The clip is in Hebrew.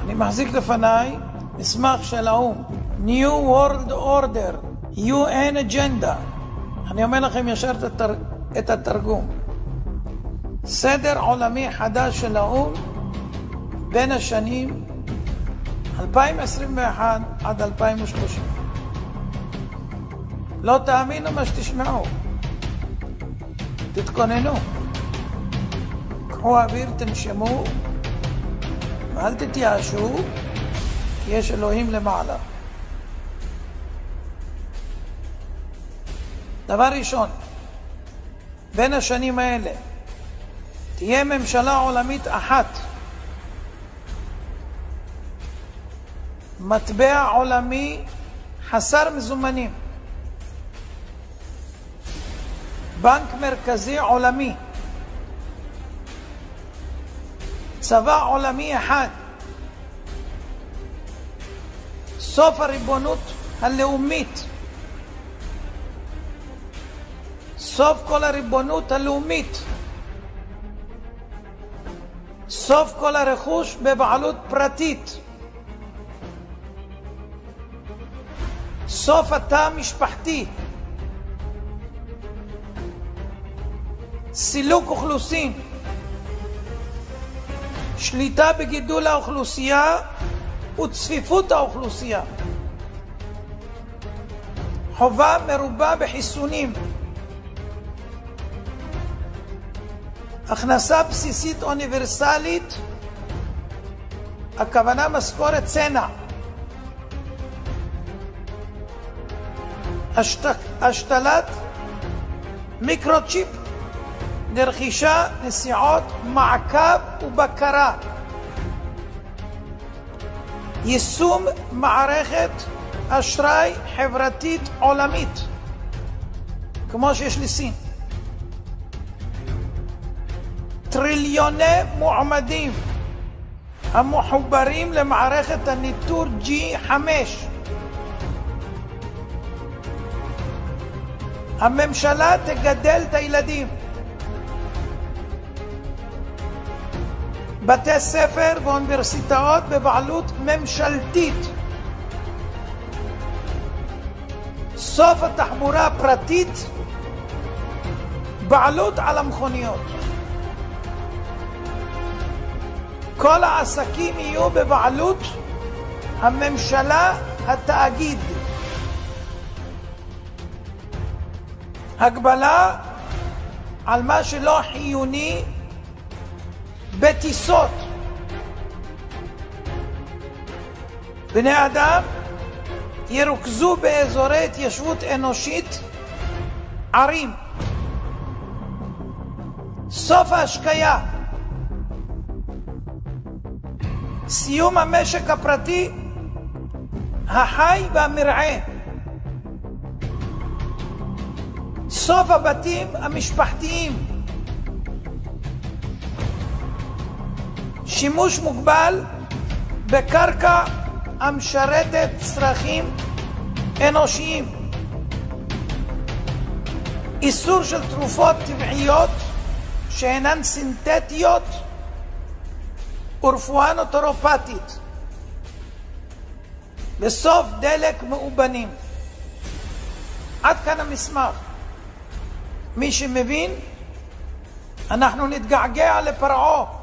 אני מחזיק לפניי מסמך של האו"ם, New World Order, UN Agenda. אני אומר לכם ישר את התרגום. סדר עולמי חדש של האו"ם בין השנים 2021 עד 2030. לא תאמינו מה שתשמעו. תתכוננו. קחו אוויר, תנשמו, ואל תתייאשו, כי יש אלוהים למעלה. דבר ראשון, בין השנים האלה תהיה ממשלה עולמית אחת, מטבע עולמי חסר מזומנים, בנק מרכזי עולמי, צבא עולמי אחד, סוף הריבונות הלאומית, סוף כל הריבונות הלאומית, סוף כל הרכוש בבעלות פרטית, סוף התא המשפחתי, סילוק אוכלוסין, שליטה בגידול האוכלוסייה וצפיפות האוכלוסייה, חובה מרובה בחיסונים, הכנסה בסיסית אוניברסלית, הכוונה משכורת צנע, השתלת מיקרוצ'יפ לרכישה, נסיעות, מעקב ובקרה, יישום מערכת אשראי חברתית עולמית כמו שיש לסין, טריליוני מועמדים המחוברים למערכת הניטור G5, הממשלה תגדל את הילדים, בתי ספר ואוניברסיטאות בבעלות ממשלתית, סוף התחבורה הפרטית, בעלות על המכוניות, כל העסקים יהיו בבעלות הממשלה, התאגיד, הגבלה על מה שלא חיוני בטיסות, בני אדם ירוכזו באזורי התיישבות אנושית, ערים, סוף ההשקיה, סיום המשק הפרטי החי והמרעה, סוף הבתים המשפחתיים, שימוש מוגבל בקרקע המשרתת צרכים אנושיים, איסור של תרופות טבעיות שאינן סינתטיות ורפואה נוטורופטית, בסוף דלק מאובנים. עד כאן המסמך. מי שמבין, אנחנו נתגעגע לפרעה,